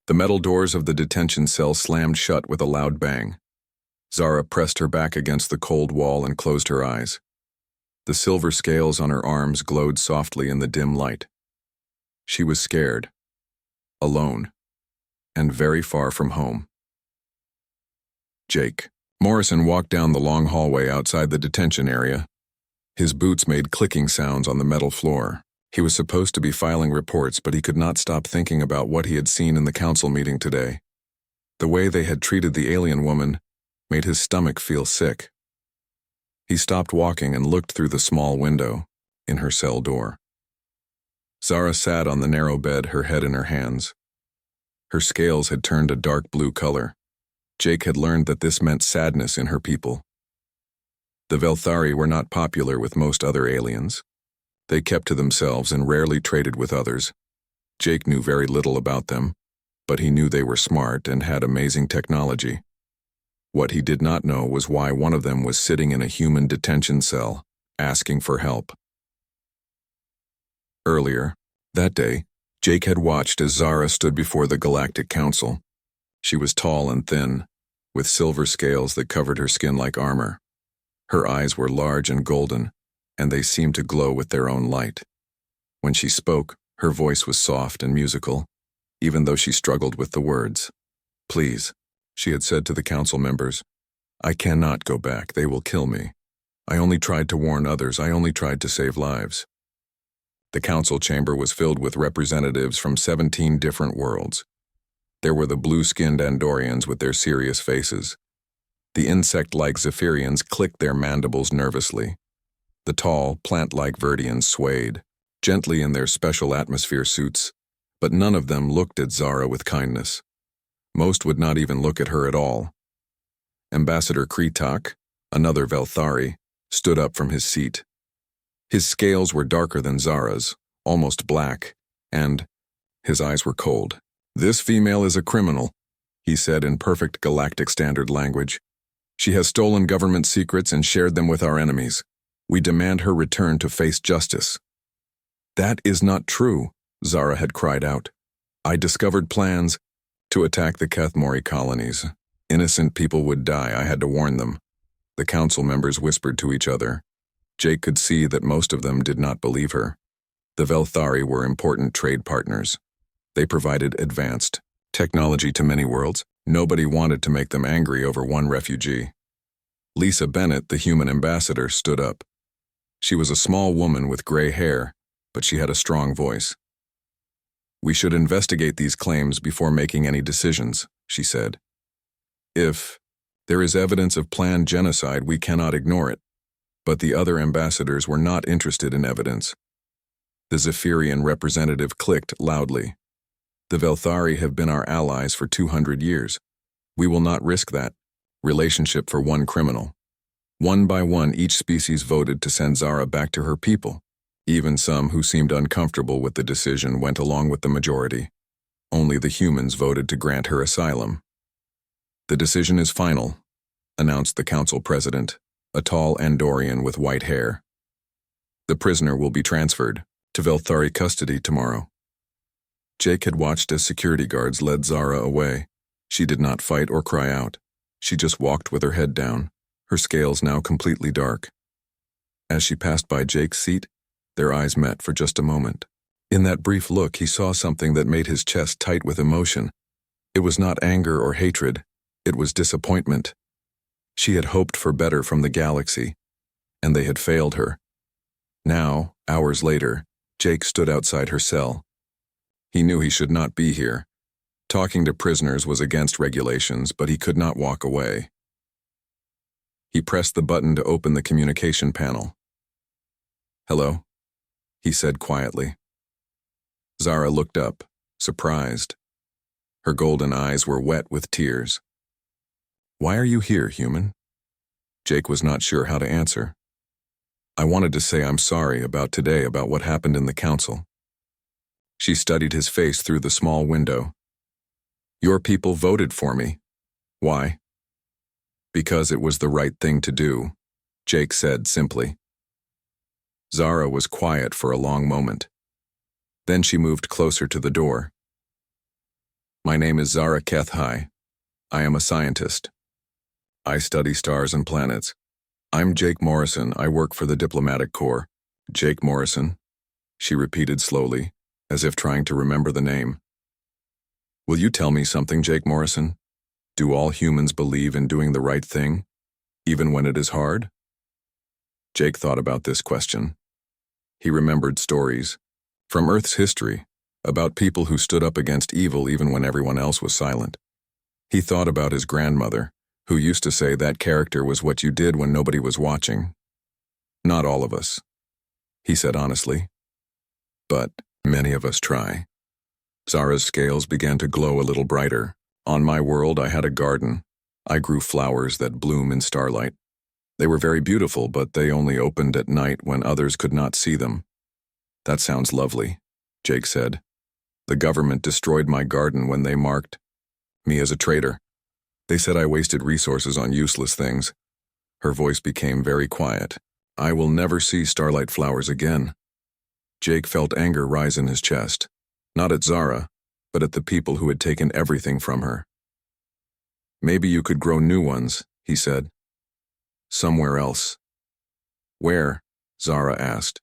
The metal doors of the detention cell slammed shut with a loud bang. Zara pressed her back against the cold wall and closed her eyes. The silver scales on her arms glowed softly in the dim light. She was scared, alone, and very far from home. Jake. Morrison walked down the long hallway outside the detention area. His boots made clicking sounds on the metal floor. He was supposed to be filing reports, but he could not stop thinking about what he had seen in the council meeting today. The way they had treated the alien woman made his stomach feel sick. He stopped walking and looked through the small window in her cell door. Zara sat on the narrow bed, her head in her hands. Her scales had turned a dark blue color. Jake had learned that this meant sadness in her people. The Velthari were not popular with most other aliens. They kept to themselves and rarely traded with others. Jake knew very little about them, but he knew they were smart and had amazing technology. What he did not know was why one of them was sitting in a human detention cell, asking for help. Earlier, that day, Jake had watched as Zara stood before the Galactic Council. She was tall and thin, with silver scales that covered her skin like armor. Her eyes were large and golden, and they seemed to glow with their own light. When she spoke, her voice was soft and musical, even though she struggled with the words. "Please," she had said to the council members, "I cannot go back. They will kill me. I only tried to warn others. I only tried to save lives." The council chamber was filled with representatives from 17 different worlds. There were the blue-skinned Andorians with their serious faces. The insect-like Zephyrians clicked their mandibles nervously. The tall, plant-like Verdians swayed, gently in their special atmosphere suits, but none of them looked at Zara with kindness. Most would not even look at her at all. Ambassador Kretak, another Velthari, stood up from his seat. His scales were darker than Zara's, almost black, and his eyes were cold. "This female is a criminal," he said in perfect galactic standard language. "She has stolen government secrets and shared them with our enemies. We demand her return to face justice." "That is not true," Zara had cried out. "I discovered plans to attack the Kethmori colonies. Innocent people would die. I had to warn them." The council members whispered to each other. Jake could see that most of them did not believe her. The Velthari were important trade partners. They provided advanced technology to many worlds. Nobody wanted to make them angry over one refugee. Lisa Bennett, the human ambassador, stood up. She was a small woman with gray hair, but she had a strong voice. "We should investigate these claims before making any decisions," she said. "If there is evidence of planned genocide, we cannot ignore it." But the other ambassadors were not interested in evidence. The Zephyrian representative clicked loudly. "The Velthari have been our allies for 200 years. We will not risk that relationship for one criminal." One by one, each species voted to send Zara back to her people. Even some who seemed uncomfortable with the decision went along with the majority. Only the humans voted to grant her asylum. "The decision is final," announced the council president, a tall Andorian with white hair. "The prisoner will be transferred to Velthari custody tomorrow." Jake had watched as security guards led Zara away. She did not fight or cry out. She just walked with her head down, her scales now completely dark. As she passed by Jake's seat, their eyes met for just a moment. In that brief look, he saw something that made his chest tight with emotion. It was not anger or hatred. It was disappointment. She had hoped for better from the galaxy, and they had failed her. Now, hours later, Jake stood outside her cell. He knew he should not be here. Talking to prisoners was against regulations, but he could not walk away. He pressed the button to open the communication panel. "Hello?" he said quietly. Zara looked up, surprised. Her golden eyes were wet with tears. "Why are you here, human?" Jake was not sure how to answer. "I wanted to say I'm sorry about today, about what happened in the council." She studied his face through the small window. "Your people voted for me. Why?" "Because it was the right thing to do," Jake said simply. Zara was quiet for a long moment. Then she moved closer to the door. My name is Zara HFY. I am a scientist. I study stars and planets. I'm Jake Morrison. I work for the Diplomatic Corps. Jake Morrison, she repeated slowly, as if trying to remember the name. Will you tell me something, Jake Morrison? Do all humans believe in doing the right thing, even when it is hard? Jake thought about this question. He remembered stories from Earth's history about people who stood up against evil even when everyone else was silent. He thought about his grandmother, who used to say that character was what you did when nobody was watching. Not all of us, he said honestly, but many of us try. Zara's scales began to glow a little brighter. On my world, I had a garden. I grew flowers that bloom in starlight. They were very beautiful, but they only opened at night when others could not see them. That sounds lovely, Jake said. The government destroyed my garden when they marked me as a traitor. They said I wasted resources on useless things. Her voice became very quiet. I will never see starlight flowers again. Jake felt anger rise in his chest, not at Zara, but at the people who had taken everything from her. Maybe you could grow new ones, he said. Somewhere else. Where? Zara asked.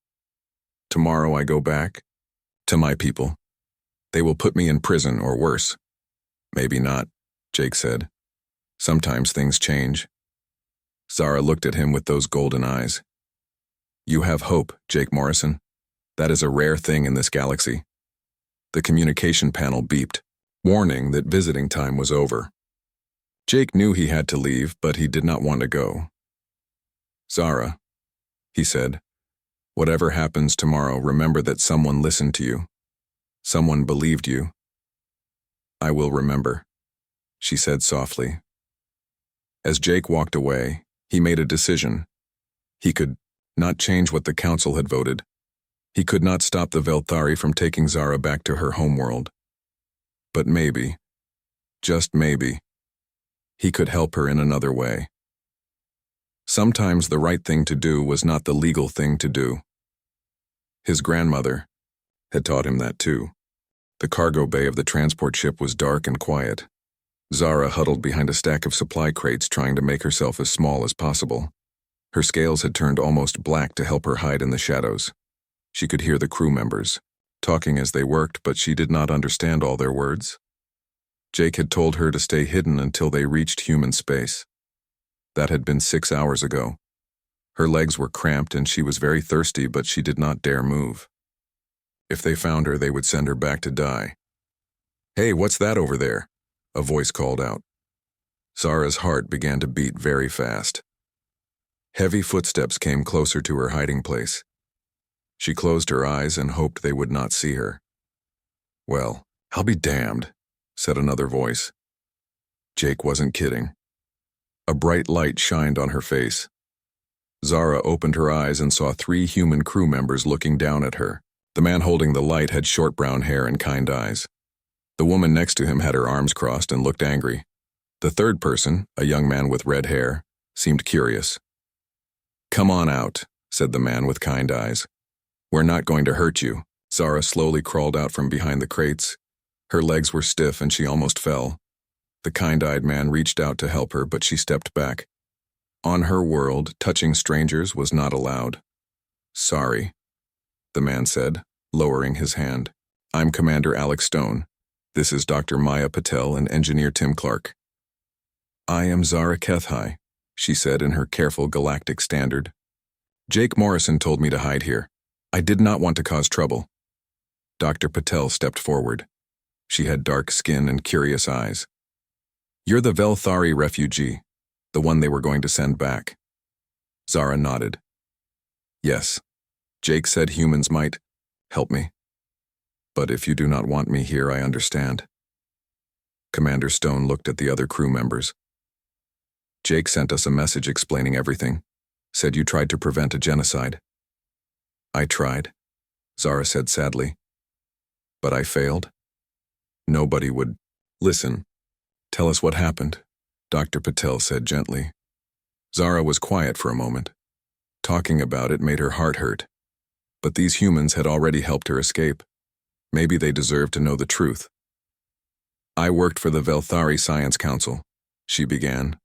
Tomorrow I go back to my people. They will put me in prison or worse. Maybe not, Jake said. Sometimes things change. Zara looked at him with those golden eyes. You have hope, Jake Morrison. That is a rare thing in this galaxy. The communication panel beeped, warning that visiting time was over. Jake knew he had to leave, but he did not want to go. Zara, he said, whatever happens tomorrow, remember that someone listened to you. Someone believed you. I will remember, she said softly. As Jake walked away, he made a decision. He could not change what the council had voted. He could not stop the Velthari from taking Zara back to her homeworld. But maybe, just maybe, he could help her in another way. Sometimes the right thing to do was not the legal thing to do. His grandmother had taught him that too. The cargo bay of the transport ship was dark and quiet. Zara huddled behind a stack of supply crates trying to make herself as small as possible. Her scales had turned almost black to help her hide in the shadows. She could hear the crew members, talking as they worked, but she did not understand all their words. Jake had told her to stay hidden until they reached human space. That had been 6 hours ago. Her legs were cramped and she was very thirsty, but she did not dare move. If they found her, they would send her back to die. Hey, what's that over there? A voice called out. Zara's heart began to beat very fast. Heavy footsteps came closer to her hiding place. She closed her eyes and hoped they would not see her. Well, I'll be damned, said another voice. Jake wasn't kidding. A bright light shined on her face. Zara opened her eyes and saw 3 human crew members looking down at her. The man holding the light had short brown hair and kind eyes. The woman next to him had her arms crossed and looked angry. The third person, a young man with red hair, seemed curious. Come on out, said the man with kind eyes. We're not going to hurt you. Zara slowly crawled out from behind the crates. Her legs were stiff and she almost fell. The kind-eyed man reached out to help her, but she stepped back. On her world, touching strangers was not allowed. Sorry, the man said, lowering his hand. I'm Commander Alex Stone. This is Dr. Maya Patel and Engineer Tim Clark. I am Zara HFY, she said in her careful galactic standard. Jake Morrison told me to hide here. I did not want to cause trouble. Dr. Patel stepped forward. She had dark skin and curious eyes. You're the Velthari refugee, the one they were going to send back. Zara nodded. Yes, Jake said humans might help me. But if you do not want me here, I understand. Commander Stone looked at the other crew members. Jake sent us a message explaining everything, said you tried to prevent a genocide. I tried, Zara said sadly. But I failed. Nobody would listen. Tell us what happened, Dr. Patel said gently. Zara was quiet for a moment. Talking about it made her heart hurt. But these humans had already helped her escape. Maybe they deserved to know the truth. I worked for the Velthari Science Council, she began.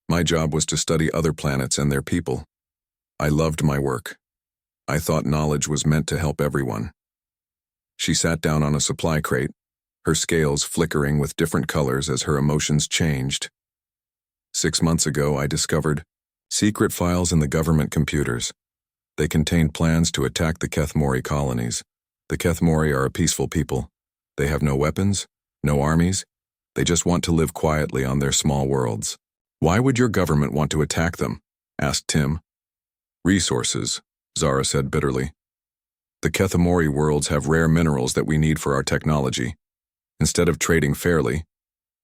My job was to study other planets and their people. I loved my work. I thought knowledge was meant to help everyone. She sat down on a supply crate, her scales flickering with different colors as her emotions changed. 6 months ago, I discovered secret files in the government computers. They contained plans to attack the Kethmori colonies. The Kethmori are a peaceful people. They have no weapons, no armies. They just want to live quietly on their small worlds. Why would your government want to attack them? Asked Tim. Resources, Zara said bitterly. The Kethmori worlds have rare minerals that we need for our technology. Instead of trading fairly,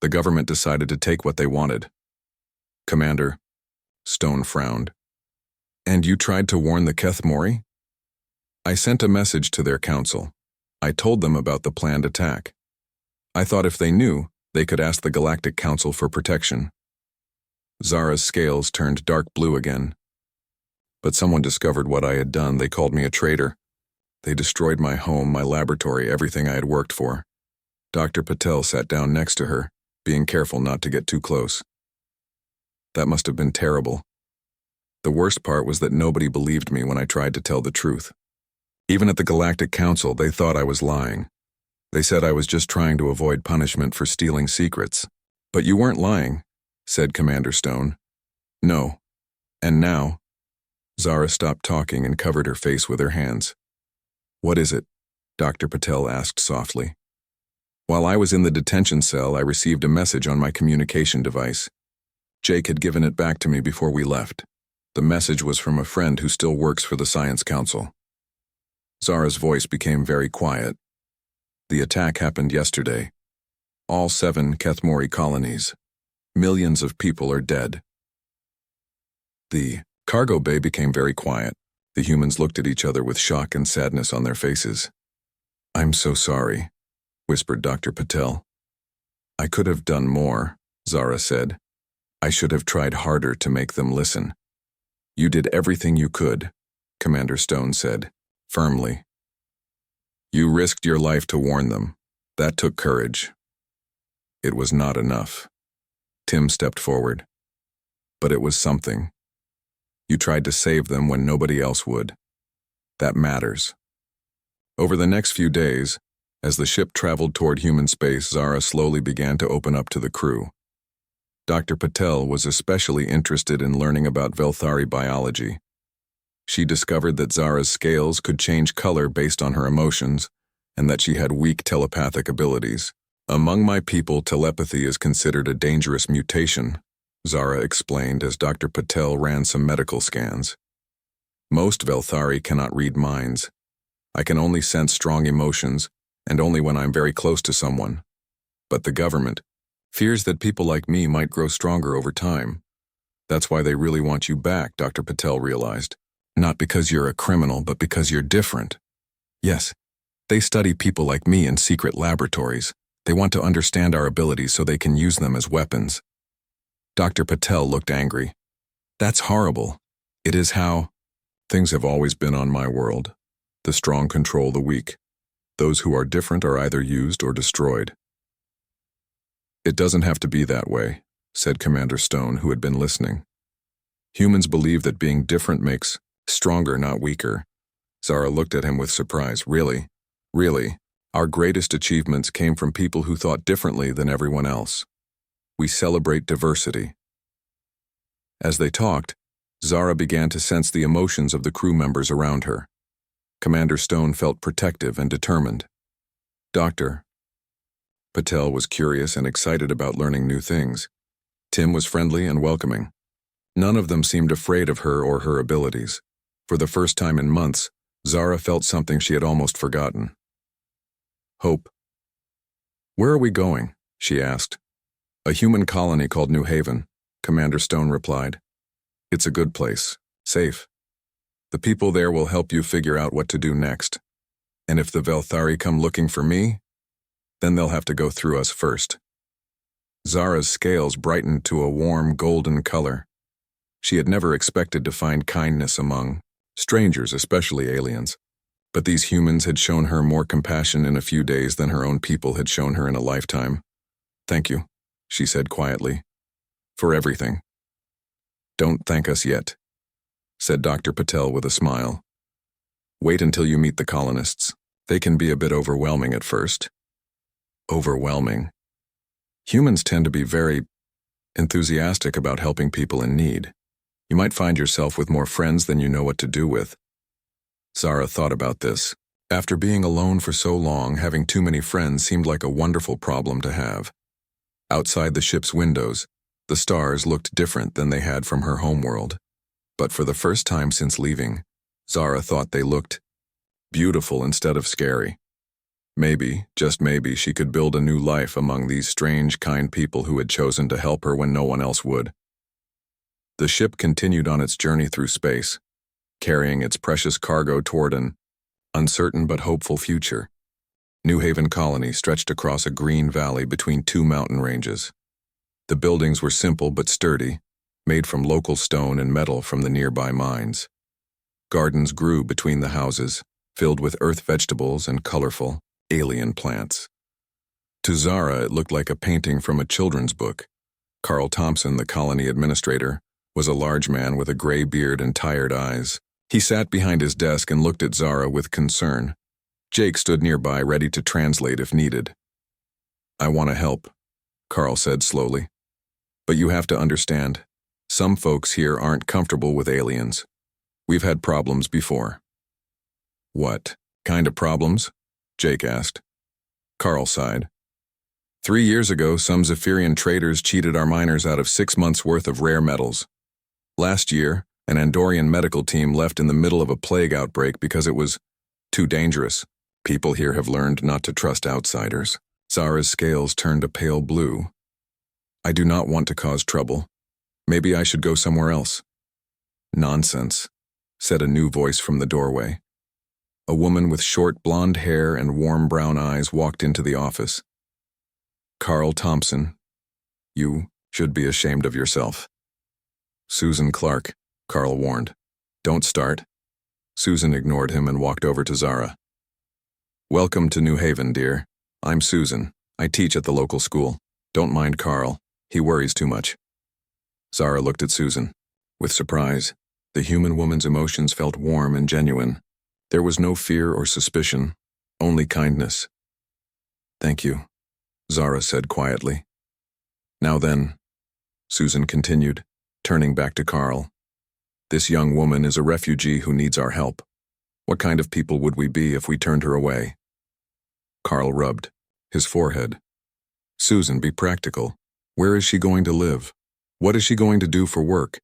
the government decided to take what they wanted. Commander, Stone frowned. And you tried to warn the Kethmori? I sent a message to their council. I told them about the planned attack. I thought if they knew, they could ask the Galactic Council for protection. Zara's scales turned dark blue again. But someone discovered what I had done. They called me a traitor. They destroyed my home, my laboratory, everything I had worked for. Dr. Patel sat down next to her, being careful not to get too close. That must have been terrible. The worst part was that nobody believed me when I tried to tell the truth. Even at the Galactic Council, they thought I was lying. They said I was just trying to avoid punishment for stealing secrets. But you weren't lying, said Commander Stone. No. And now? Zara stopped talking and covered her face with her hands. What is it? Dr. Patel asked softly. While I was in the detention cell, I received a message on my communication device. Jake had given it back to me before we left. The message was from a friend who still works for the Science Council. Zara's voice became very quiet. The attack happened yesterday. All 7 Kethmori colonies. Millions of people are dead. The cargo bay became very quiet. The humans looked at each other with shock and sadness on their faces. I'm so sorry, whispered Dr. Patel. I could have done more, Zara said. I should have tried harder to make them listen. You did everything you could, Commander Stone said, firmly. You risked your life to warn them. That took courage. It was not enough. Tim stepped forward. But it was something. You tried to save them when nobody else would. That matters. Over the next few days, as the ship traveled toward human space, Zara slowly began to open up to the crew. Dr. Patel was especially interested in learning about Velthari biology. She discovered that Zara's scales could change color based on her emotions, and that she had weak telepathic abilities. Among my people, telepathy is considered a dangerous mutation, Zara explained as Dr. Patel ran some medical scans. Most Velthari cannot read minds. I can only sense strong emotions, and only when I'm very close to someone. But the government fears that people like me might grow stronger over time. That's why they really want you back, Dr. Patel realized. Not because you're a criminal, but because you're different. Yes, they study people like me in secret laboratories. They want to understand our abilities so they can use them as weapons. Dr. Patel looked angry. That's horrible. It is how things have always been on my world. The strong control the weak. Those who are different are either used or destroyed. It doesn't have to be that way, said Commander Stone, who had been listening. Humans believe that being different makes stronger, not weaker. Zara looked at him with surprise. Really? Really? Our greatest achievements came from people who thought differently than everyone else. We celebrate diversity. As they talked, Zara began to sense the emotions of the crew members around her. Commander Stone felt protective and determined. Dr. Patel was curious and excited about learning new things. Tim was friendly and welcoming. None of them seemed afraid of her or her abilities. For the first time in months, Zara felt something she had almost forgotten. Hope. Where are we going? She asked. A human colony called New Haven, Commander Stone replied. It's a good place, safe. The people there will help you figure out what to do next. And if the Velthari come looking for me, then they'll have to go through us first. Zara's scales brightened to a warm golden color. She had never expected to find kindness among strangers, especially aliens. But these humans had shown her more compassion in a few days than her own people had shown her in a lifetime. "Thank you," she said quietly, "for everything." "Don't thank us yet," said Dr. Patel with a smile. "Wait until you meet the colonists. They can be a bit overwhelming at first." Overwhelming. Humans tend to be very enthusiastic about helping people in need. You might find yourself with more friends than you know what to do with. Zara thought about this. After being alone for so long, having too many friends seemed like a wonderful problem to have. Outside the ship's windows, the stars looked different than they had from her homeworld. But for the first time since leaving, Zara thought they looked beautiful instead of scary. Maybe, just maybe, she could build a new life among these strange, kind people who had chosen to help her when no one else would. The ship continued on its journey through space, carrying its precious cargo toward an uncertain but hopeful future. New Haven Colony stretched across a green valley between two mountain ranges. The buildings were simple but sturdy, made from local stone and metal from the nearby mines. Gardens grew between the houses, filled with earth vegetables and colorful, alien plants. To Zara, it looked like a painting from a children's book. Carl Thompson, the colony administrator, was a large man with a gray beard and tired eyes. He sat behind his desk and looked at Zara with concern. Jake stood nearby, ready to translate if needed. "I want to help," Carl said slowly. "But you have to understand, some folks here aren't comfortable with aliens. We've had problems before." "What kind of problems?" Jake asked. Carl sighed. 3 years ago, some Zephyrian traders cheated our miners out of 6 months' worth of rare metals. Last year, an Andorian medical team left in the middle of a plague outbreak because it was too dangerous. People here have learned not to trust outsiders." Zara's scales turned a pale blue. "I do not want to cause trouble. Maybe I should go somewhere else." "Nonsense," said a new voice from the doorway. A woman with short blonde hair and warm brown eyes walked into the office. "Carl Thompson, you should be ashamed of yourself." "Susan Clark," Carl warned. "Don't start." Susan ignored him and walked over to Zara. "Welcome to New Haven, dear. I'm Susan. I teach at the local school. Don't mind Carl. He worries too much." Zara looked at Susan. With surprise, the human woman's emotions felt warm and genuine. There was no fear or suspicion, only kindness. "Thank you," Zara said quietly. "Now then," Susan continued, turning back to Carl. "This young woman is a refugee who needs our help. What kind of people would we be if we turned her away?" Carl rubbed his forehead. "Susan, be practical. Where is she going to live? What is she going to do for work?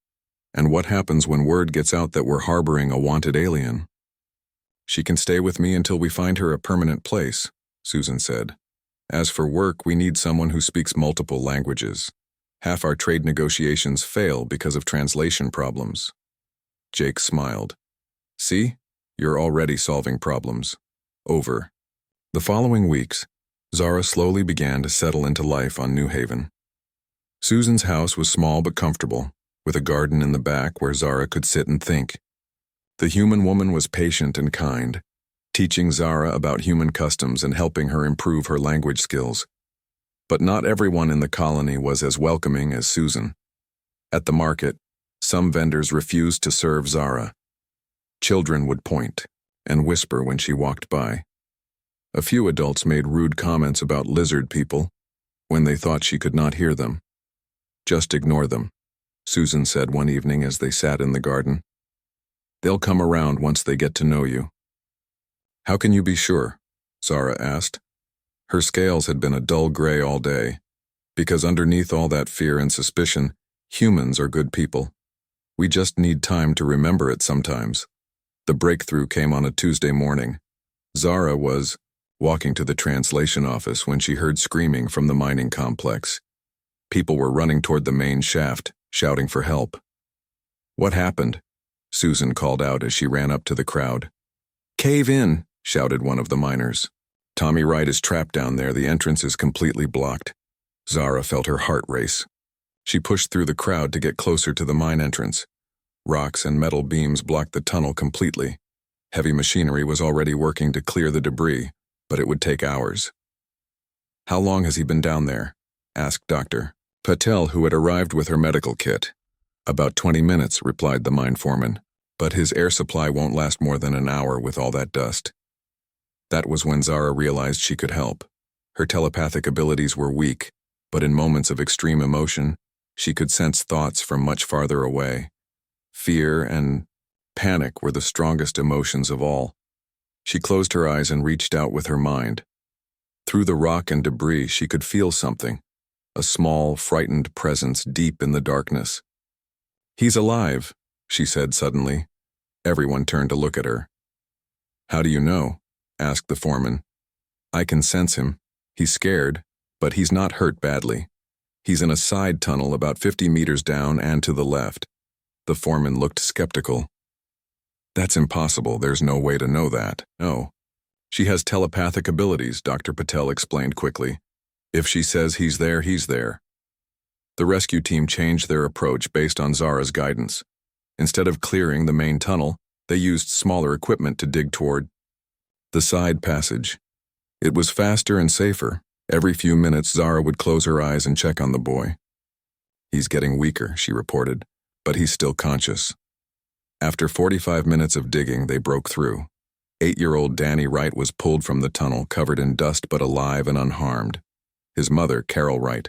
And what happens when word gets out that we're harboring a wanted alien?" "She can stay with me until we find her a permanent place," Susan said. "As for work, we need someone who speaks multiple languages. Half our trade negotiations fail because of translation problems." Jake smiled. "See? You're already solving problems." Over. The following weeks, Zara slowly began to settle into life on New Haven. Susan's house was small but comfortable, with a garden in the back where Zara could sit and think. The human woman was patient and kind, teaching Zara about human customs and helping her improve her language skills. But not everyone in the colony was as welcoming as Susan. At the market, some vendors refused to serve Zara. Children would point and whisper when she walked by. A few adults made rude comments about lizard people when they thought she could not hear them. "Just ignore them," Susan said one evening as they sat in the garden. "They'll come around once they get to know you." "How can you be sure?" Zara asked. Her scales had been a dull gray all day, because underneath all that fear and suspicion, humans are good people. We just need time to remember it sometimes. The breakthrough came on a Tuesday morning. Zara was walking to the translation office when she heard screaming from the mining complex. People were running toward the main shaft, shouting for help. "What happened?" Susan called out as she ran up to the crowd. "Cave in," shouted one of the miners. "Tommy Wright is trapped down there. The entrance is completely blocked." Zara felt her heart race. She pushed through the crowd to get closer to the mine entrance. Rocks and metal beams blocked the tunnel completely. Heavy machinery was already working to clear the debris, but it would take hours. "How long has he been down there?" asked Dr. Patel, who had arrived with her medical kit. "About 20 minutes," replied the mine foreman, "but his air supply won't last more than an hour with all that dust." That was when Zara realized she could help. Her telepathic abilities were weak, but in moments of extreme emotion, she could sense thoughts from much farther away. Fear and panic were the strongest emotions of all. She closed her eyes and reached out with her mind. Through the rock and debris, she could feel something, a small, frightened presence deep in the darkness. "He's alive," she said suddenly. Everyone turned to look at her. "How do you know?" asked the foreman. "I can sense him. He's scared, but he's not hurt badly. He's in a side tunnel about 50 meters down and to the left." The foreman looked skeptical. "That's impossible. There's no way to know that." "No. She has telepathic abilities," Dr. Patel explained quickly. "If she says he's there, he's there." The rescue team changed their approach based on Zara's guidance. Instead of clearing the main tunnel, they used smaller equipment to dig toward the side passage. It was faster and safer. Every few minutes, Zara would close her eyes and check on the boy. "He's getting weaker," she reported, "but he's still conscious." After 45 minutes of digging, they broke through. 8-year-old Danny Wright was pulled from the tunnel, covered in dust but alive and unharmed. His mother, Carol Wright,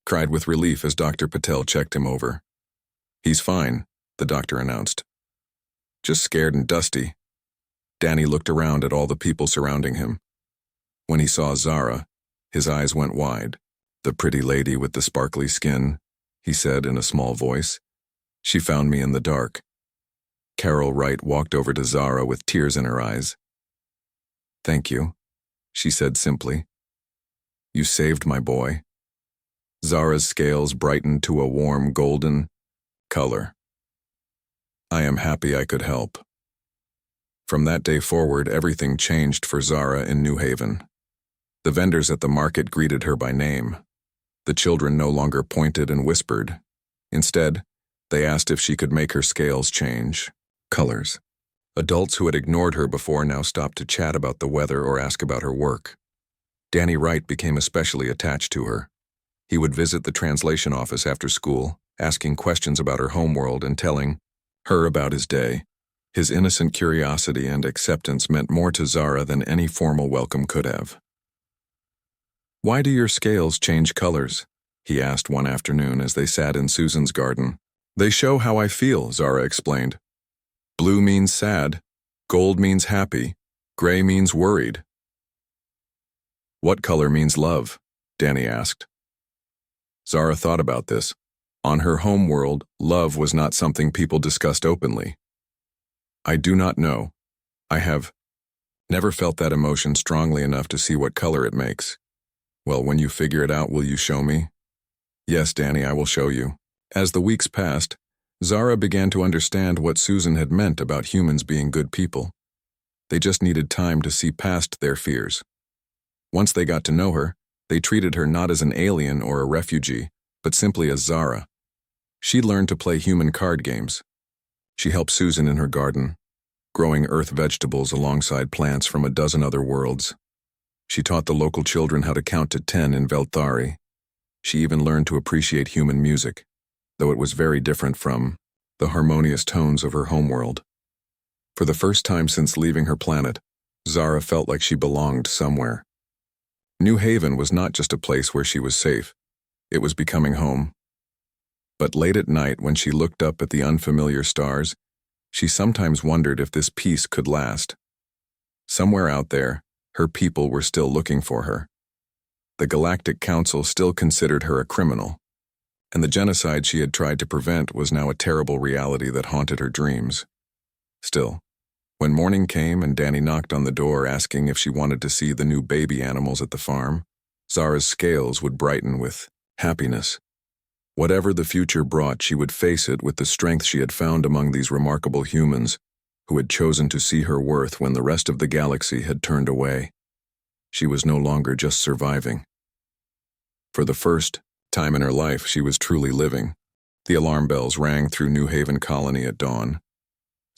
cried with relief as Dr. Patel checked him over. "He's fine," the doctor announced. "Just scared and dusty." Danny looked around at all the people surrounding him. When he saw Zara, his eyes went wide. "The pretty lady with the sparkly skin," he said in a small voice. "She found me in the dark." Carol Wright walked over to Zara with tears in her eyes. "Thank you," she said simply. "You saved my boy." Zara's scales brightened to a warm golden color. "I am happy I could help." From that day forward, everything changed for Zara in New Haven. The vendors at the market greeted her by name. The children no longer pointed and whispered. Instead, they asked if she could make her scales change colors. Adults who had ignored her before now stopped to chat about the weather or ask about her work. Danny Wright became especially attached to her. He would visit the translation office after school, asking questions about her homeworld and telling her about his day. His innocent curiosity and acceptance meant more to Zara than any formal welcome could have. "Why do your scales change colors?" he asked one afternoon as they sat in Susan's garden. "They show how I feel," Zara explained. "Blue means sad, gold means happy, gray means worried." "What color means love?" Danny asked. Zara thought about this. On her home world, love was not something people discussed openly. "I do not know. I have never felt that emotion strongly enough to see what color it makes." "Well, when you figure it out, will you show me?" "Yes, Danny, I will show you." As the weeks passed, Zara began to understand what Susan had meant about humans being good people. They just needed time to see past their fears. Once they got to know her, they treated her not as an alien or a refugee, but simply as Zara. She learned to play human card games. She helped Susan in her garden, growing earth vegetables alongside plants from a dozen other worlds. She taught the local children how to count to 10 in Velthari. She even learned to appreciate human music, though it was very different from the harmonious tones of her homeworld. For the first time since leaving her planet, Zara felt like she belonged somewhere. New Haven was not just a place where she was safe. It was becoming home. But late at night, when she looked up at the unfamiliar stars, she sometimes wondered if this peace could last. Somewhere out there, her people were still looking for her. The Galactic Council still considered her a criminal, and the genocide she had tried to prevent was now a terrible reality that haunted her dreams. Still, when morning came and Danny knocked on the door asking if she wanted to see the new baby animals at the farm, Zara's scales would brighten with happiness. Whatever the future brought, she would face it with the strength she had found among these remarkable humans who had chosen to see her worth when the rest of the galaxy had turned away. She was no longer just surviving. For the first time in her life, she was truly living. The alarm bells rang through New Haven Colony at dawn.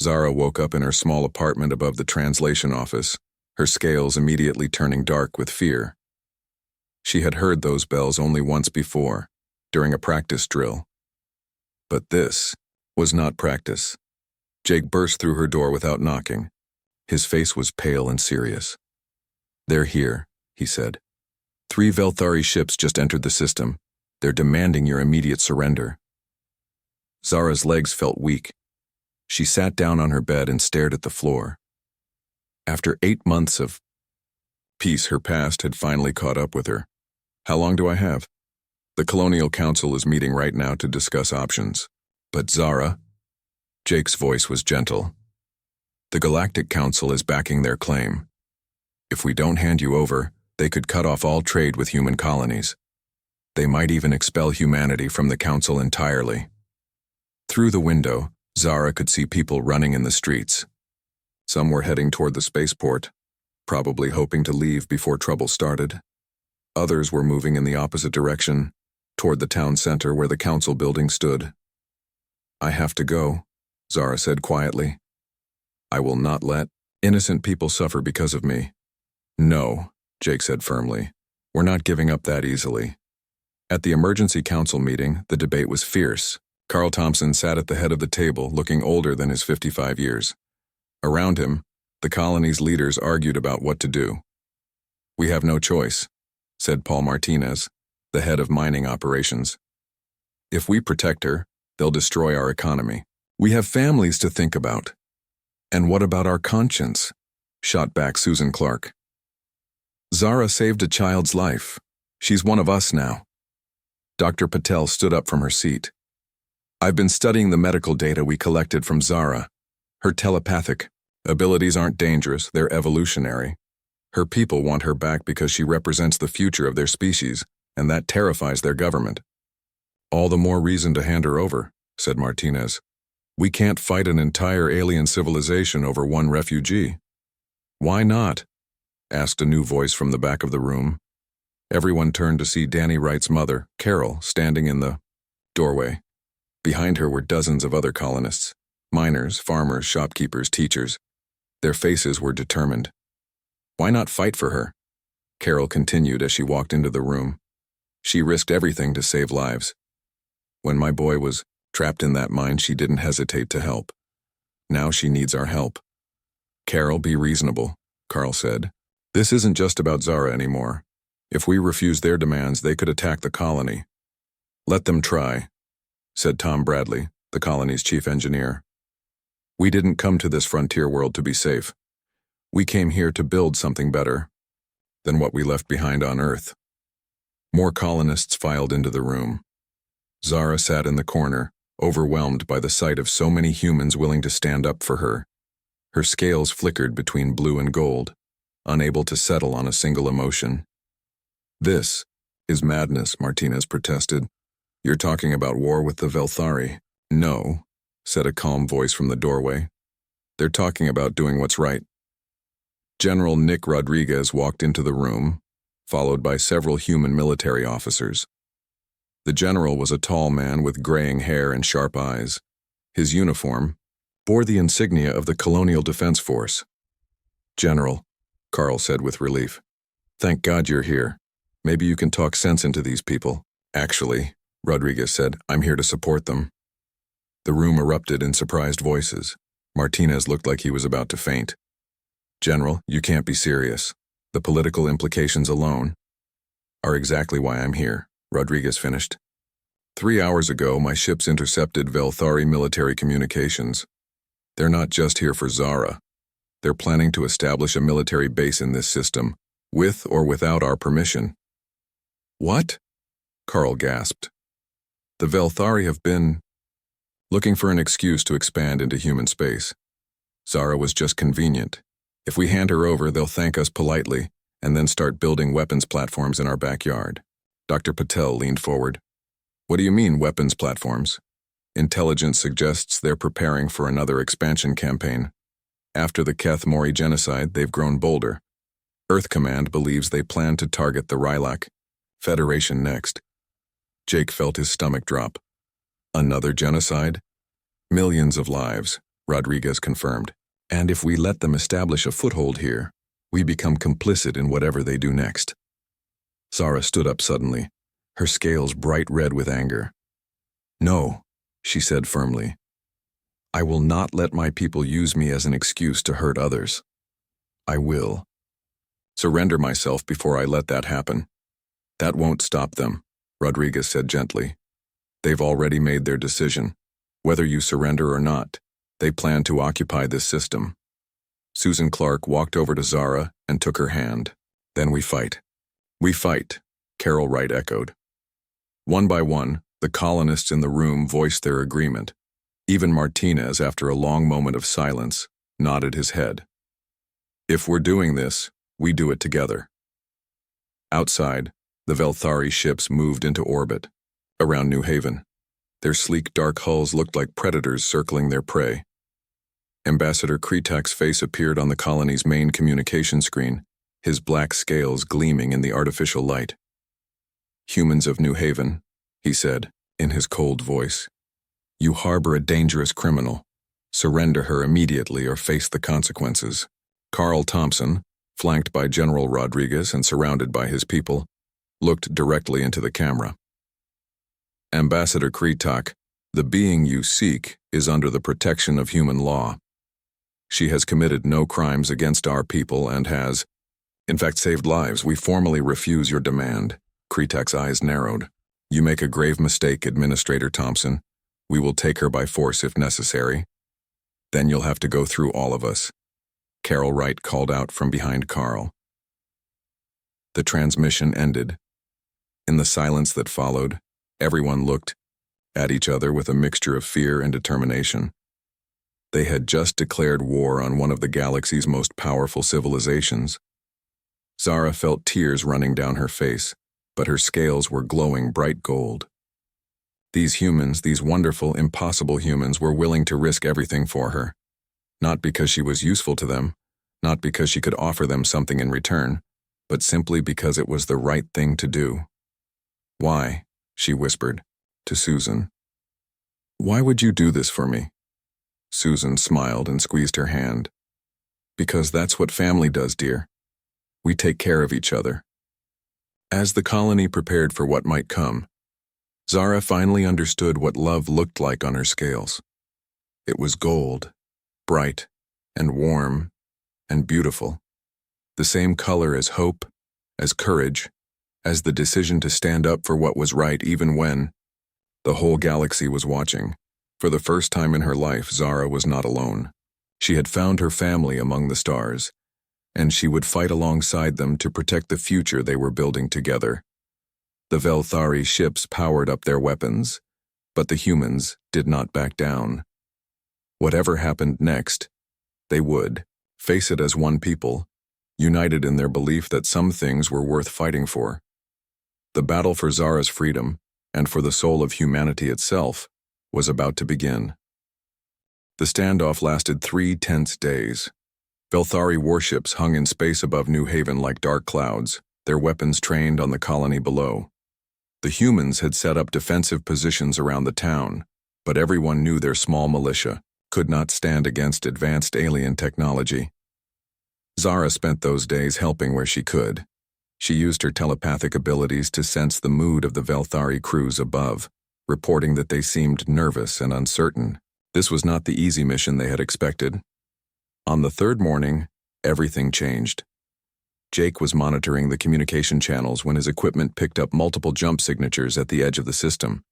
Zara woke up in her small apartment above the translation office, her scales immediately turning dark with fear. She had heard those bells only once before, during a practice drill. But this was not practice. Jake burst through her door without knocking. His face was pale and serious. "They're here," he said. "3 Velthari ships just entered the system. They're demanding your immediate surrender." Zara's legs felt weak. She sat down on her bed and stared at the floor. After 8 months of peace, her past had finally caught up with her. "How long do I have?" "The Colonial Council is meeting right now to discuss options." "But Zara," Jake's voice was gentle, "the Galactic Council is backing their claim. If we don't hand you over, they could cut off all trade with human colonies. They might even expel humanity from the Council entirely." Through the window, Zara could see people running in the streets. Some were heading toward the spaceport, probably hoping to leave before trouble started. Others were moving in the opposite direction, toward the town center where the council building stood. "I have to go," Zara said quietly. "I will not let innocent people suffer because of me." "No," Jake said firmly. "We're not giving up that easily." At the emergency council meeting, the debate was fierce. Carl Thompson sat at the head of the table, looking older than his 55 years. Around him, the colony's leaders argued about what to do. "We have no choice," said Paul Martinez, the head of mining operations. "If we protect her, they'll destroy our economy. We have families to think about." "And what about our conscience?" shot back Susan Clark. "Zara saved a child's life. She's one of us now." Dr. Patel stood up from her seat. "I've been studying the medical data we collected from Zara. Her telepathic abilities aren't dangerous, they're evolutionary. Her people want her back because she represents the future of their species, and that terrifies their government." "All the more reason to hand her over," said Martinez. "We can't fight an entire alien civilization over one refugee." "Why not?" asked a new voice from the back of the room. Everyone turned to see Danny Wright's mother, Carol, standing in the doorway. Behind her were dozens of other colonists, miners, farmers, shopkeepers, teachers. Their faces were determined. "Why not fight for her?" Carol continued as she walked into the room. "She risked everything to save lives. When my boy was trapped in that mine, she didn't hesitate to help. Now she needs our help." "Carol, be reasonable," Carl said. "This isn't just about Zara anymore. If we refuse their demands, they could attack the colony." "Let them try," said Tom Bradley, the colony's chief engineer. "We didn't come to this frontier world to be safe. We came here to build something better than what we left behind on Earth." More colonists filed into the room. Zara sat in the corner, overwhelmed by the sight of so many humans willing to stand up for her. Her scales flickered between blue and gold, unable to settle on a single emotion. "This is madness," Martinez protested. "You're talking about war with the Velthari." "No," said a calm voice from the doorway. "They're talking about doing what's right." General Nick Rodriguez walked into the room, followed by several human military officers. The general was a tall man with graying hair and sharp eyes. His uniform bore the insignia of the Colonial Defense Force. "General," Carl said with relief, "thank God you're here. Maybe you can talk sense into these people." "Actually," Rodriguez said, "I'm here to support them." The room erupted in surprised voices. Martinez looked like he was about to faint. "General, you can't be serious. The political implications alone are exactly why I'm here," Rodriguez finished. 3 hours ago, my ships intercepted Velthari military communications. They're not just here for Zara. They're planning to establish a military base in this system, with or without our permission." "What?" Carl gasped. "The Velthari have been looking for an excuse to expand into human space. Zara was just convenient. If we hand her over, they'll thank us politely and then start building weapons platforms in our backyard." Dr. Patel leaned forward. "What do you mean, weapons platforms?" "Intelligence suggests they're preparing for another expansion campaign. After the Keth Mori genocide, they've grown bolder. Earth Command believes they plan to target the Rylac Federation next." Jake felt his stomach drop. Another genocide? Millions of lives, Rodriguez confirmed. And if we let them establish a foothold here, we become complicit in whatever they do next. Zara stood up suddenly, her scales bright red with anger. No, she said firmly. I will not let my people use me as an excuse to hurt others. I will surrender myself before I let that happen. That won't stop them, Rodriguez said gently. They've already made their decision. Whether you surrender or not, they plan to occupy this system. Susan Clark walked over to Zara and took her hand. Then we fight. We fight, Carol Wright echoed. One by one, the colonists in the room voiced their agreement. Even Martinez, after a long moment of silence, nodded his head. If we're doing this, we do it together. Outside, the Velthari ships moved into orbit, around New Haven. Their sleek dark hulls looked like predators circling their prey. Ambassador Kretak's face appeared on the colony's main communication screen, his black scales gleaming in the artificial light. Humans of New Haven, he said, in his cold voice. You harbor a dangerous criminal. Surrender her immediately or face the consequences. Carl Thompson, flanked by General Rodriguez and surrounded by his people, looked directly into the camera. Ambassador Kretak, the being you seek is under the protection of human law. She has committed no crimes against our people and has, in fact, saved lives. We formally refuse your demand. Kretak's eyes narrowed. You make a grave mistake, Administrator Thompson. We will take her by force if necessary. Then you'll have to go through all of us. Carol Wright called out from behind Carl. The transmission ended. In the silence that followed, everyone looked at each other with a mixture of fear and determination. They had just declared war on one of the galaxy's most powerful civilizations. Zara felt tears running down her face, but her scales were glowing bright gold. These humans, these wonderful, impossible humans, were willing to risk everything for her. Not because she was useful to them, not because she could offer them something in return, but simply because it was the right thing to do. Why? She whispered to Susan. Why would you do this for me? Susan smiled and squeezed her hand. Because that's what family does, dear. We take care of each other. As the colony prepared for what might come, Zara finally understood what love looked like on her scales. It was gold, bright and warm and beautiful. The same color as hope, as courage, as the decision to stand up for what was right even when the whole galaxy was watching. For the first time in her life, Zara was not alone. She had found her family among the stars, and she would fight alongside them to protect the future they were building together. The Velthari ships powered up their weapons, but the humans did not back down. Whatever happened next, they would face it as one people, united in their belief that some things were worth fighting for. The battle for Zara's freedom, and for the soul of humanity itself, was about to begin. The standoff lasted 3 tense days. Velthari warships hung in space above New Haven like dark clouds, their weapons trained on the colony below. The humans had set up defensive positions around the town, but everyone knew their small militia could not stand against advanced alien technology. Zara spent those days helping where she could. She used her telepathic abilities to sense the mood of the Velthari crews above, reporting that they seemed nervous and uncertain. This was not the easy mission they had expected. On the third morning, everything changed. Jake was monitoring the communication channels when his equipment picked up multiple jump signatures at the edge of the system.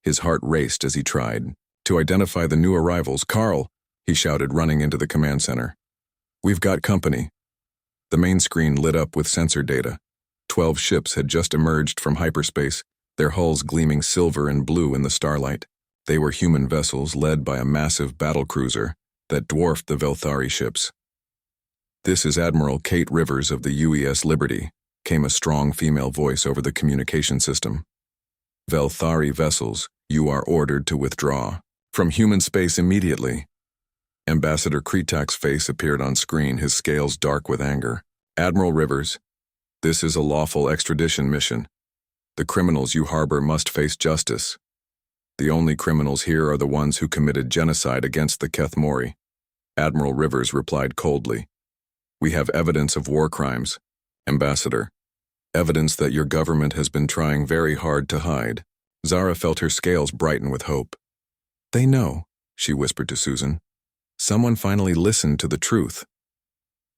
His heart raced as he tried to identify the new arrivals. Carl, he shouted, running into the command center. We've got company. The main screen lit up with sensor data. 12 ships had just emerged from hyperspace, their hulls gleaming silver and blue in the starlight. They were human vessels led by a massive battlecruiser that dwarfed the Velthari ships. This is Admiral Kate Rivers of the UES Liberty, came a strong female voice over the communication system. Velthari vessels, you are ordered to withdraw from human space immediately. Ambassador Kretak's face appeared on screen, his scales dark with anger. Admiral Rivers, this is a lawful extradition mission. The criminals you harbor must face justice. The only criminals here are the ones who committed genocide against the Kethmori. Admiral Rivers replied coldly. We have evidence of war crimes, Ambassador. Evidence that your government has been trying very hard to hide. Zara felt her scales brighten with hope. They know, she whispered to Susan. Someone finally listened to the truth.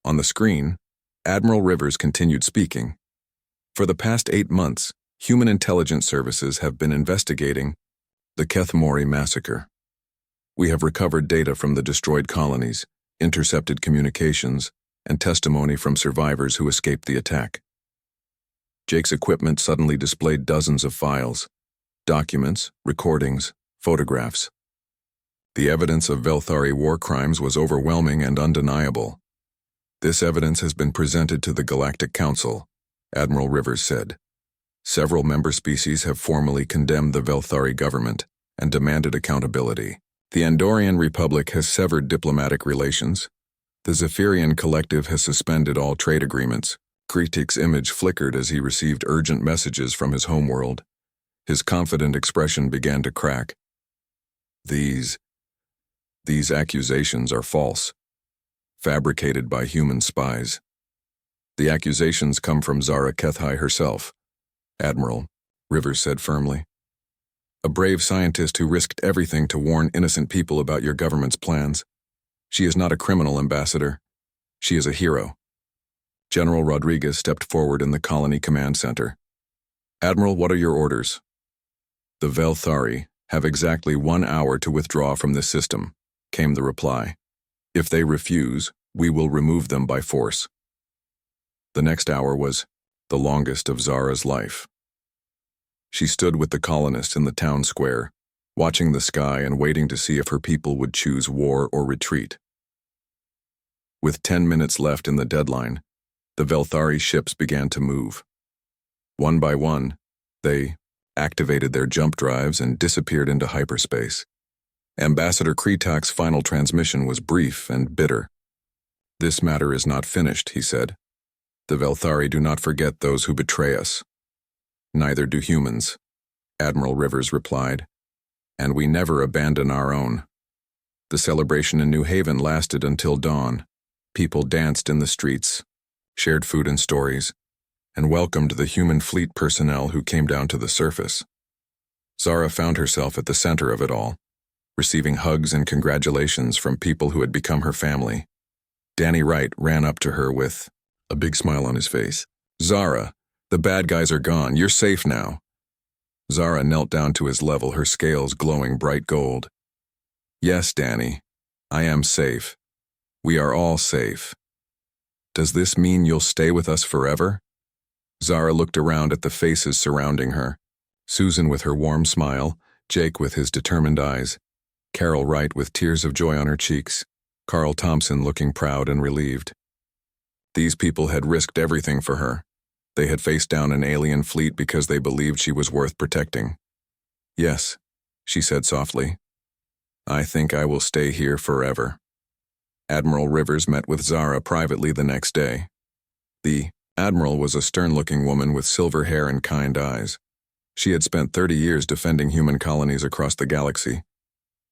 On the screen, Admiral Rivers continued speaking. For the past 8 months, human intelligence services have been investigating the Kethmori massacre. We have recovered data from the destroyed colonies, intercepted communications, and testimony from survivors who escaped the attack. Jake's equipment suddenly displayed dozens of files, documents, recordings, photographs. The evidence of Velthari war crimes was overwhelming and undeniable. This evidence has been presented to the Galactic Council, Admiral Rivers said. Several member species have formally condemned the Velthari government and demanded accountability. The Andorian Republic has severed diplomatic relations. The Zephyrian Collective has suspended all trade agreements. Kritik's image flickered as he received urgent messages from his homeworld. His confident expression began to crack. These accusations are false, fabricated by human spies. The accusations come from Zara Kethai herself, Admiral, Rivers said firmly. A brave scientist who risked everything to warn innocent people about your government's plans. She is not a criminal, Ambassador. She is a hero. General Rodriguez stepped forward in the colony command center. Admiral, what are your orders? The Velthari have exactly 1 hour to withdraw from this system, came the reply. If they refuse, we will remove them by force. The next hour was the longest of Zara's life. She stood with the colonists in the town square, watching the sky and waiting to see if her people would choose war or retreat. With 10 minutes left in the deadline, the Velthari ships began to move. One by one, they activated their jump drives and disappeared into hyperspace. Ambassador Kritak's final transmission was brief and bitter. This matter is not finished, he said. The Velthari do not forget those who betray us. Neither do humans, Admiral Rivers replied. And we never abandon our own. The celebration in New Haven lasted until dawn. People danced in the streets, shared food and stories, and welcomed the human fleet personnel who came down to the surface. Zara found herself at the center of it all, receiving hugs and congratulations from people who had become her family. Danny Wright ran up to her with a big smile on his face. Zara, the bad guys are gone. You're safe now. Zara knelt down to his level, her scales glowing bright gold. Yes, Danny, I am safe. We are all safe. Does this mean you'll stay with us forever? Zara looked around at the faces surrounding her. Susan with her warm smile, Jake with his determined eyes, Carol Wright with tears of joy on her cheeks, Carl Thompson looking proud and relieved. These people had risked everything for her. They had faced down an alien fleet because they believed she was worth protecting. Yes, she said softly. I think I will stay here forever. Admiral Rivers met with Zara privately the next day. The Admiral was a stern-looking woman with silver hair and kind eyes. She had spent 30 years defending human colonies across the galaxy.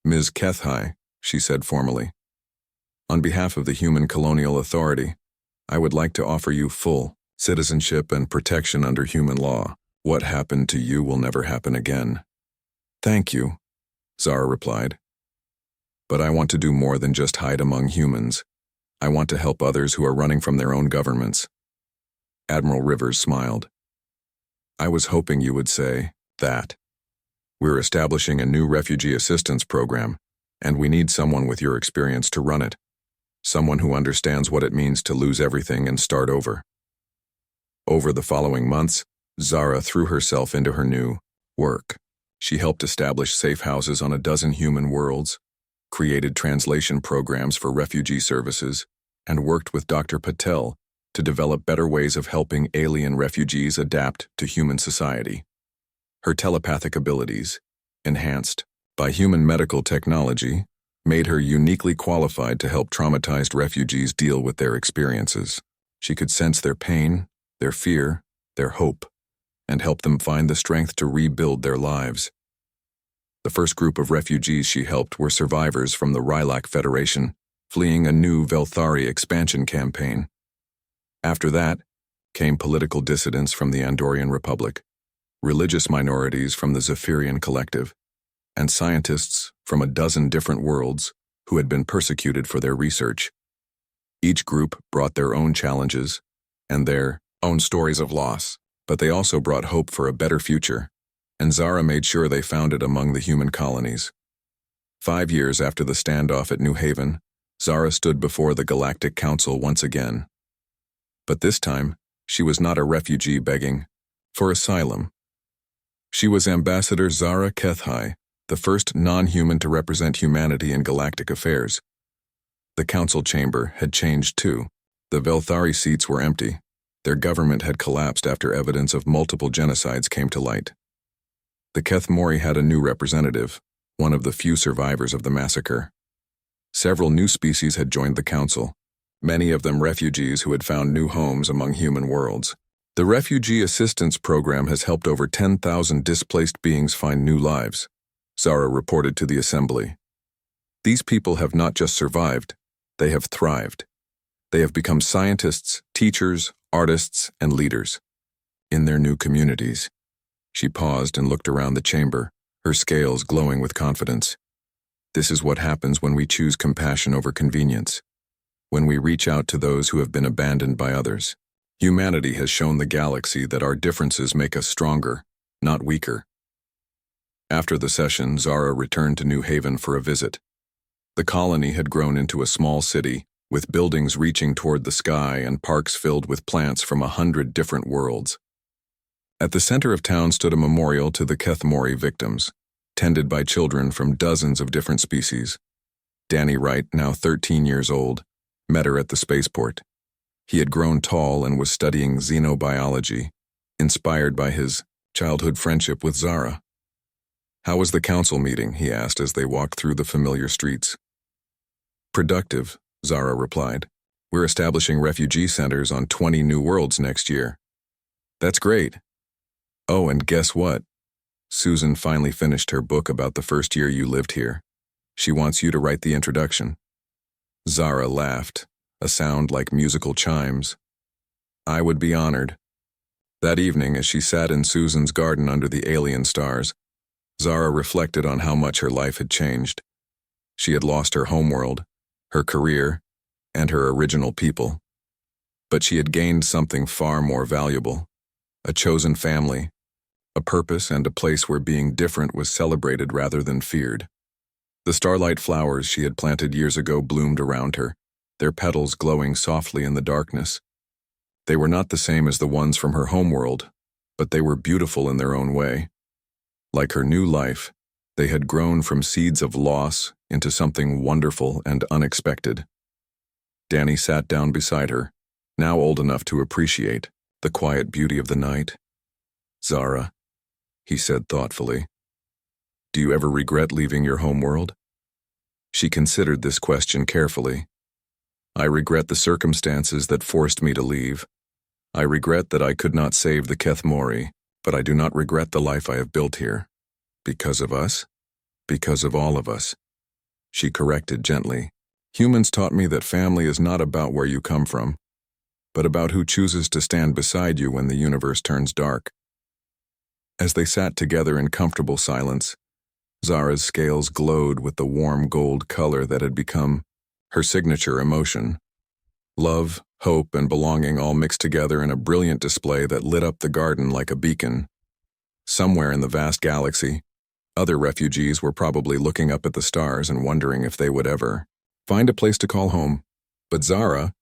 Ms. Kethai, she said formally. On behalf of the Human Colonial Authority, I would like to offer you full citizenship and protection under human law. What happened to you will never happen again. Thank you, Zara replied. But I want to do more than just hide among humans. I want to help others who are running from their own governments. Admiral Rivers smiled. I was hoping you would say that. We're establishing a new refugee assistance program, and we need someone with your experience to run it. Someone who understands what it means to lose everything and start over. Over the following months, Zara threw herself into her new work. She helped establish safe houses on a dozen human worlds, created translation programs for refugee services, and worked with Dr. Patel to develop better ways of helping alien refugees adapt to human society. Her telepathic abilities, enhanced by human medical technology, made her uniquely qualified to help traumatized refugees deal with their experiences. She could sense their pain, their fear, their hope, and help them find the strength to rebuild their lives. The first group of refugees she helped were survivors from the Rylak Federation, fleeing a new Velthari expansion campaign. After that came political dissidents from the Andorian Republic, religious minorities from the Zephyrian Collective, and scientists from a dozen different worlds who had been persecuted for their research. Each group brought their own challenges and their own stories of loss, but they also brought hope for a better future, and Zara made sure they found it among the human colonies. 5 years after the standoff at New Haven, Zara stood before the Galactic Council once again. But this time, she was not a refugee begging for asylum. She was Ambassador Zara Kethai, the first non-human to represent humanity in galactic affairs. The council chamber had changed too. The Velthari seats were empty. Their government had collapsed after evidence of multiple genocides came to light. The Kethmori had a new representative, one of the few survivors of the massacre. Several new species had joined the council, many of them refugees who had found new homes among human worlds. The Refugee Assistance Program has helped over 10,000 displaced beings find new lives, Zara reported to the assembly. These people have not just survived, they have thrived. They have become scientists, teachers, artists, and leaders in their new communities. She paused and looked around the chamber, her scales glowing with confidence. This is what happens when we choose compassion over convenience, when we reach out to those who have been abandoned by others. Humanity has shown the galaxy that our differences make us stronger, not weaker. After the session, Zara returned to New Haven for a visit. The colony had grown into a small city, with buildings reaching toward the sky and parks filled with plants from 100 different worlds. At the center of town stood a memorial to the Kethmori victims, tended by children from dozens of different species. Danny Wright, now 13 years old, met her at the spaceport. He had grown tall and was studying xenobiology, inspired by his childhood friendship with Zara. "How was the council meeting?" he asked as they walked through the familiar streets. "Productive," Zara replied. "We're establishing refugee centers on 20 new worlds next year." "That's great." "Oh, and guess what? Susan finally finished her book about the first year you lived here. She wants you to write the introduction." Zara laughed, a sound like musical chimes. "I would be honored." That evening, as she sat in Susan's garden under the alien stars, Zara reflected on how much her life had changed. She had lost her homeworld, her career, and her original people. But she had gained something far more valuable: a chosen family, a purpose, and a place where being different was celebrated rather than feared. The starlight flowers she had planted years ago bloomed around her, their petals glowing softly in the darkness. They were not the same as the ones from her homeworld, but they were beautiful in their own way. Like her new life, they had grown from seeds of loss into something wonderful and unexpected. Danny sat down beside her, now old enough to appreciate the quiet beauty of the night. "Zara," he said thoughtfully, "do you ever regret leaving your homeworld?" She considered this question carefully. "I regret the circumstances that forced me to leave. I regret that I could not save the Kethmori, but I do not regret the life I have built here. Because of us? Because of all of us." She corrected gently. "Humans taught me that family is not about where you come from, but about who chooses to stand beside you when the universe turns dark." As they sat together in comfortable silence, Zara's scales glowed with the warm gold color that had become her signature emotion. Love, hope, and belonging all mixed together in a brilliant display that lit up the garden like a beacon. Somewhere in the vast galaxy, other refugees were probably looking up at the stars and wondering if they would ever find a place to call home. But Zara,